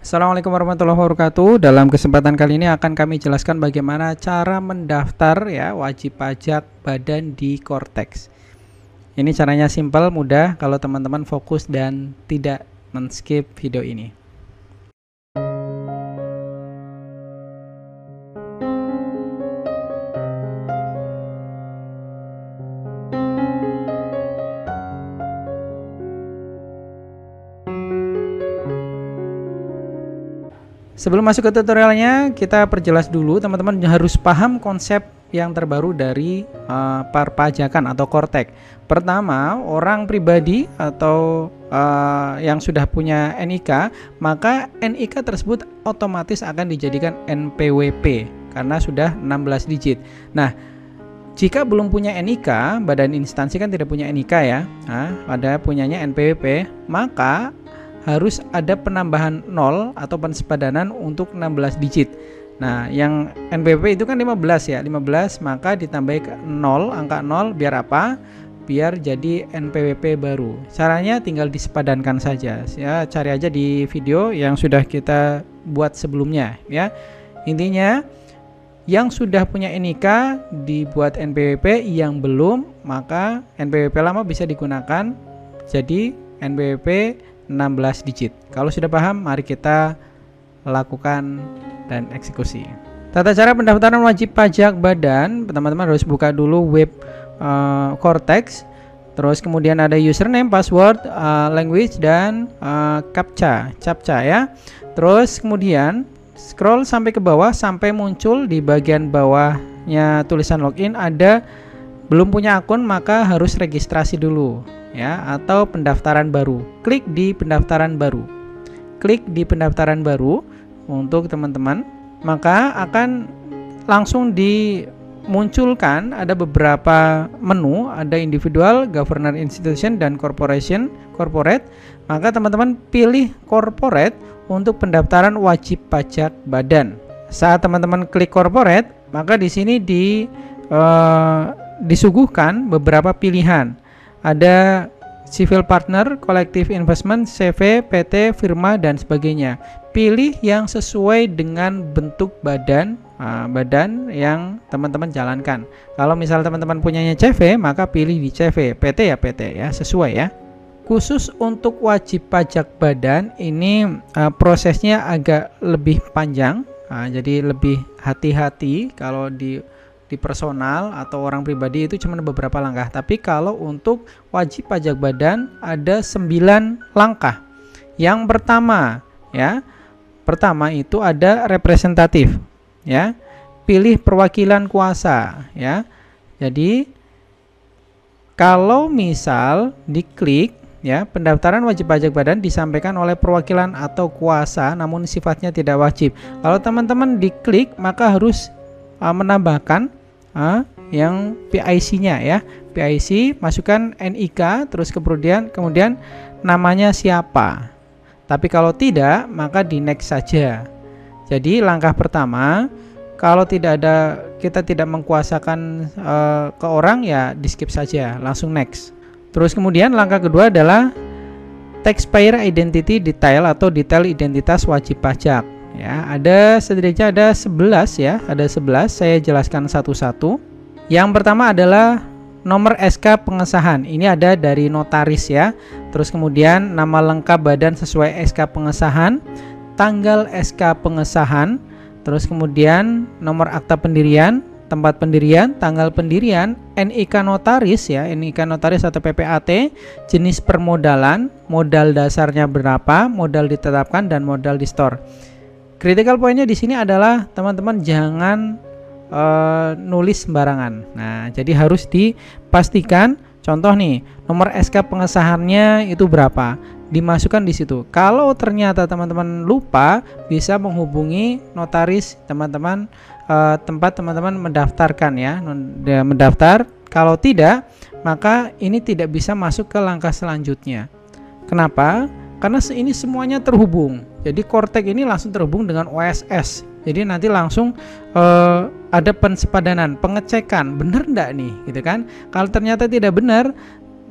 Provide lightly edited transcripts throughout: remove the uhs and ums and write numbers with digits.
Assalamualaikum warahmatullahi wabarakatuh. Dalam kesempatan kali ini akan kami jelaskan bagaimana cara mendaftar ya wajib pajak badan di Cortex. Ini caranya simpel, mudah kalau teman-teman fokus dan tidak men-skip video ini. Sebelum masuk ke tutorialnya, kita perjelas dulu, teman-teman harus paham konsep yang terbaru dari perpajakan atau Cortex. Pertama, orang pribadi atau yang sudah punya NIK, maka NIK tersebut otomatis akan dijadikan NPWP karena sudah 16 digit. Nah, jika belum punya NIK, badan instansi kan tidak punya NIK ya, pada punyanya NPWP, maka harus ada penambahan 0 atau pensepadanan untuk 16 digit. Nah, yang NPWP itu kan 15 ya, 15, maka ditambah ke 0, angka 0 biar apa? Biar jadi NPWP baru. Caranya tinggal disepadankan saja. Ya, cari aja di video yang sudah kita buat sebelumnya ya. Intinya yang sudah punya NIK dibuat NPWP, yang belum maka NPWP lama bisa digunakan jadi NPWP 16 digit. Kalau sudah paham, mari kita lakukan dan eksekusi. Tata cara pendaftaran wajib pajak badan, teman-teman harus buka dulu web Cortex. Terus kemudian ada username, password, language dan captcha ya. Terus kemudian scroll sampai ke bawah sampai muncul di bagian bawahnya tulisan login ada belum punya akun, maka harus registrasi dulu ya, atau pendaftaran baru. Klik di pendaftaran baru. Klik di pendaftaran baru untuk teman-teman, maka akan langsung dimunculkan ada beberapa menu, ada individual, governor institution dan corporate. Maka teman-teman pilih corporate untuk pendaftaran wajib pajak badan. Saat teman-teman klik corporate, maka di sini disuguhkan beberapa pilihan. Ada civil partner, collective investment, CV, PT, firma dan sebagainya. Pilih yang sesuai dengan bentuk badan yang teman-teman jalankan. Kalau misal teman-teman punyanya CV, maka pilih di CV. PT ya PT ya, sesuai ya. Khusus untuk wajib pajak badan ini prosesnya agak lebih panjang. Jadi lebih hati-hati kalau di personal atau orang pribadi itu cuma beberapa langkah. Tapi kalau untuk wajib pajak badan ada 9 langkah. Yang pertama ya, pertama itu ada representatif ya. Pilih perwakilan kuasa ya. Jadi kalau misal diklik ya, pendaftaran wajib pajak badan disampaikan oleh perwakilan atau kuasa namun sifatnya tidak wajib. Kalau teman-teman diklik maka harus menambahkan yang PIC-nya ya. PIC, masukkan NIK, terus kemudian namanya siapa. Tapi kalau tidak, maka di next saja. Jadi langkah pertama, kalau kita tidak mengkuasakan ke orang ya di skip saja, langsung next. Terus kemudian langkah kedua adalah taxpayer identity detail atau detail identitas wajib pajak. Ya, setidaknya ada 11 ya, ada 11. Saya jelaskan satu-satu. Yang pertama adalah nomor SK pengesahan. Ini ada dari notaris ya. Terus kemudian nama lengkap badan sesuai SK pengesahan, tanggal SK pengesahan, terus kemudian nomor akta pendirian, tempat pendirian, tanggal pendirian, NIK notaris ya, NIK notaris atau PPAT, jenis permodalan, modal dasarnya berapa, modal ditetapkan dan modal di store. Critical pointnya di sini adalah teman-teman jangan nulis sembarangan. Nah, jadi harus dipastikan. Contoh nih, nomor SK pengesahannya itu berapa? Dimasukkan di situ. Kalau ternyata teman-teman lupa, bisa menghubungi notaris teman-teman tempat teman-teman mendaftarkan ya, mendaftar. Kalau tidak, maka ini tidak bisa masuk ke langkah selanjutnya. Kenapa? Karena ini semuanya terhubung. Jadi Cortex ini langsung terhubung dengan OSS. Jadi nanti langsung ada pensepadanan, pengecekan, benar enggak nih, gitu kan? Kalau ternyata tidak benar,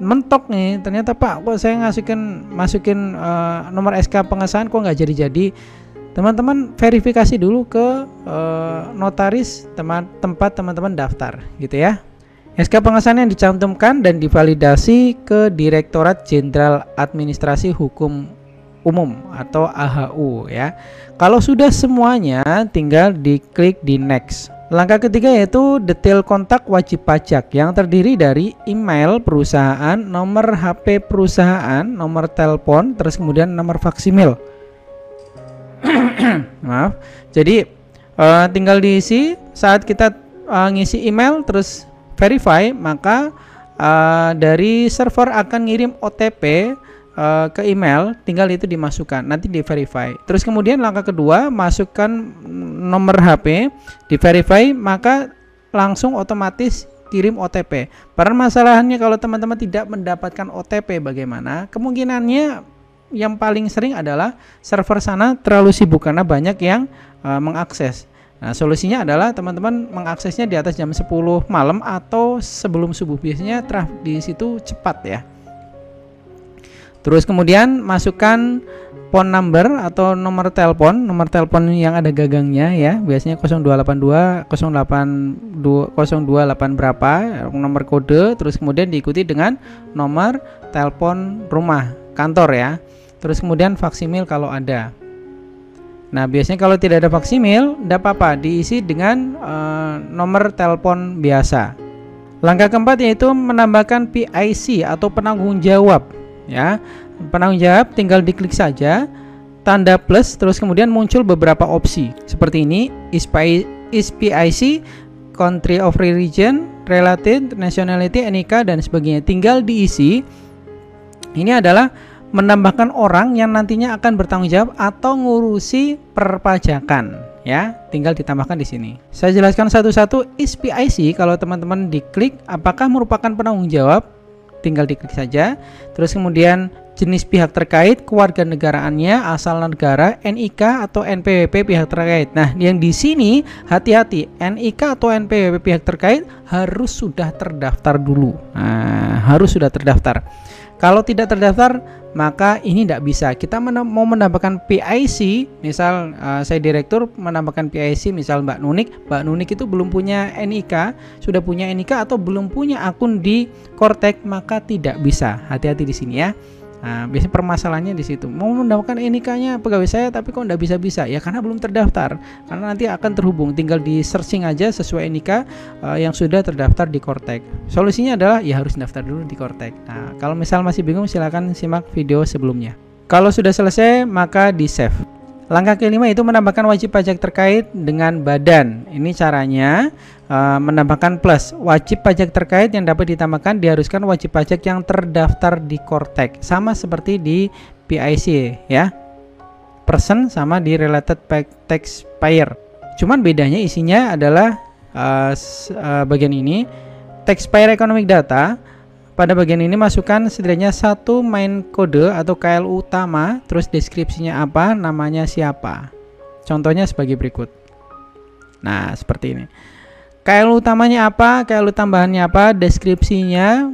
mentok nih, ternyata Pak kok saya masukin nomor SK pengesahan kok nggak jadi-jadi. Teman-teman verifikasi dulu ke notaris tempat teman-teman daftar gitu ya. SK pengesahan yang dicantumkan dan divalidasi ke Direktorat Jenderal Administrasi Hukum Umum atau AHU ya. Kalau sudah semuanya tinggal diklik di next. Langkah ketiga yaitu detail kontak wajib pajak yang terdiri dari email perusahaan, nomor HP perusahaan, nomor telepon, terus kemudian nomor faksimil. Maaf. Jadi tinggal diisi saat kita ngisi email terus verify, maka dari server akan ngirim OTP ke email, tinggal itu dimasukkan, nanti di verify. Terus kemudian langkah kedua, masukkan nomor HP, di verify, maka langsung otomatis kirim OTP. Permasalahannya kalau teman-teman tidak mendapatkan OTP bagaimana? Kemungkinannya yang paling sering adalah server sana terlalu sibuk karena banyak yang mengakses. Nah, solusinya adalah teman-teman mengaksesnya di atas jam 10 malam atau sebelum subuh. Biasanya di situ cepat ya. Terus kemudian masukkan phone number atau nomor telepon yang ada gagangnya ya. Biasanya 0282 082 berapa, nomor kode, terus kemudian diikuti dengan nomor telepon rumah kantor ya. Terus kemudian faksimil kalau ada. Nah, biasanya kalau tidak ada faksimil, tidak apa-apa, diisi dengan nomor telepon biasa. Langkah keempat yaitu menambahkan PIC atau penanggung jawab. Ya, penanggung jawab tinggal diklik saja, tanda plus, terus kemudian muncul beberapa opsi seperti ini: is PIC, country of origin, related, nationality, NIK dan sebagainya. Tinggal diisi. Ini adalah menambahkan orang yang nantinya akan bertanggung jawab atau ngurusi perpajakan ya, tinggal ditambahkan di sini. Saya jelaskan satu-satu. Is PIC kalau teman-teman diklik apakah merupakan penanggung jawab, tinggal diklik saja. Terus kemudian jenis pihak terkait, kewarganegaraannya, asal negara, NIK atau NPWP pihak terkait. Nah, yang di sini hati-hati, NIK atau NPWP pihak terkait harus sudah terdaftar dulu. Nah, harus sudah terdaftar. Kalau tidak terdaftar, maka ini tidak bisa. Kita mau menambahkan PIC, misal saya direktur menambahkan PIC, misal Mbak Nunik itu belum punya NIK, sudah punya NIK atau belum punya akun di Kortek, maka tidak bisa. Hati-hati di sini ya. Nah, biasanya permasalahannya di situ. Mau mendapatkan NIK-nya pegawai saya tapi kok nggak bisa-bisa? Ya karena belum terdaftar. Karena nanti akan terhubung, tinggal di searching aja sesuai NIK yang sudah terdaftar di Kortek. Solusinya adalah ya harus daftar dulu di Kortek. Nah, kalau misal masih bingung silakan simak video sebelumnya. Kalau sudah selesai maka di save. Langkah kelima itu menambahkan wajib pajak terkait dengan badan. Ini caranya menambahkan plus. Wajib pajak terkait yang dapat ditambahkan diharuskan wajib pajak yang terdaftar di Kortek. Sama seperti di PIC ya. Person sama di related taxpayer. Cuman bedanya isinya adalah bagian ini taxpayer economic data. Pada bagian ini masukkan setidaknya satu main kode atau KLU utama, terus deskripsinya apa, namanya siapa. Contohnya sebagai berikut. Nah, seperti ini. KLU utamanya apa, KLU tambahannya apa, deskripsinya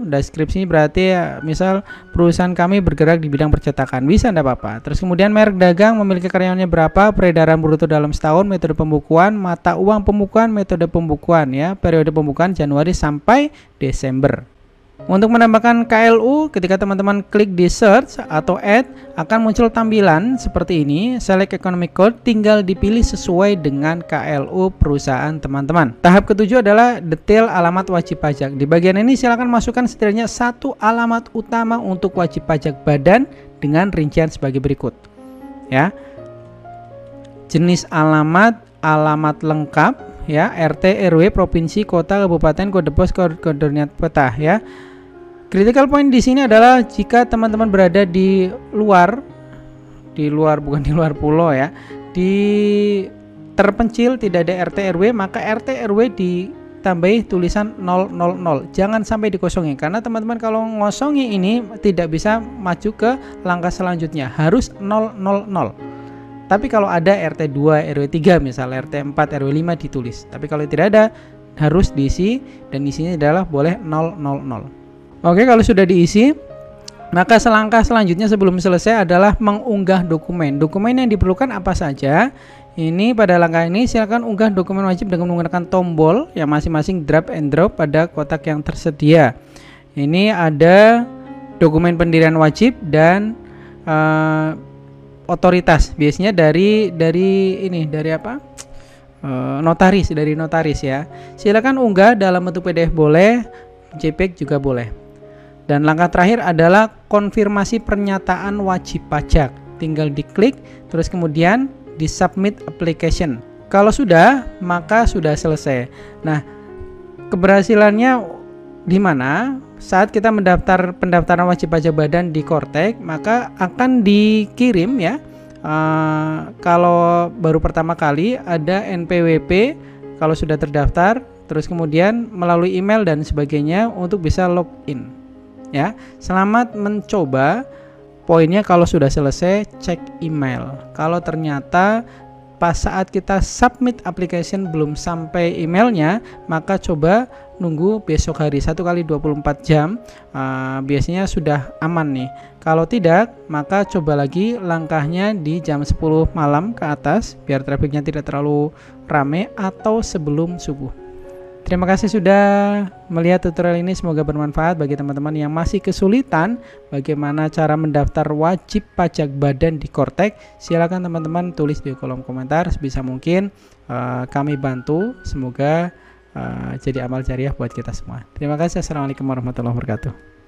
berarti ya, misal perusahaan kami bergerak di bidang percetakan, bisa enggak apa-apa. Terus kemudian merek dagang, memiliki karyawannya berapa, peredaran bruto dalam setahun, metode pembukuan, mata uang pembukuan, metode pembukuan ya, periode pembukuan Januari sampai Desember. Untuk menambahkan KLU, ketika teman-teman klik di search atau add, akan muncul tampilan seperti ini. Select economic code, tinggal dipilih sesuai dengan KLU perusahaan teman-teman. Tahap ketujuh adalah detail alamat wajib pajak. Di bagian ini silakan masukkan setidaknya satu alamat utama untuk wajib pajak badan dengan rincian sebagai berikut. Ya. Jenis alamat, alamat lengkap, ya, RT, RW, provinsi, kota, kabupaten, kode pos, koordinat peta, ya. Critical point di sini adalah jika teman-teman berada di luar bukan di luar pulau ya, di terpencil tidak ada RT RW, maka RT RW ditambahi tulisan 000. Jangan sampai dikosongi karena teman-teman kalau ngosongi ini tidak bisa maju ke langkah selanjutnya, harus 000. Tapi kalau ada RT 2, RW 3 misal, RT 4, RW 5 ditulis. Tapi kalau tidak ada harus diisi dan isinya adalah boleh 000. Oke, kalau sudah diisi, maka selangkah selanjutnya sebelum selesai adalah mengunggah dokumen. Dokumen yang diperlukan apa saja? Ini pada langkah ini silakan unggah dokumen wajib dengan menggunakan tombol yang masing-masing drag and drop pada kotak yang tersedia. Ini ada dokumen pendirian wajib dan otoritas. Biasanya dari apa? Notaris, dari notaris ya. Silakan unggah dalam bentuk PDF boleh, JPEG juga boleh. Dan langkah terakhir adalah konfirmasi pernyataan wajib pajak. Tinggal diklik, terus kemudian di submit application. Kalau sudah, maka sudah selesai. Nah, keberhasilannya di mana? Saat kita mendaftar pendaftaran wajib pajak badan di Kortek, maka akan dikirim ya. Kalau baru pertama kali ada NPWP kalau sudah terdaftar, terus kemudian melalui email dan sebagainya untuk bisa login ya. Selamat mencoba. Poinnya kalau sudah selesai cek email. Kalau ternyata pas saat kita submit application belum sampai emailnya, maka coba nunggu besok hari 1 kali 24 jam. Biasanya sudah aman nih. Kalau tidak, maka coba lagi langkahnya di jam 10 malam ke atas biar trafiknya tidak terlalu rame atau sebelum subuh. Terima kasih sudah melihat tutorial ini, semoga bermanfaat bagi teman-teman yang masih kesulitan bagaimana cara mendaftar wajib pajak badan di Kortek. Silakan teman-teman tulis di kolom komentar, sebisa mungkin kami bantu. Semoga jadi amal jariah buat kita semua. Terima kasih. Assalamualaikum warahmatullahi wabarakatuh.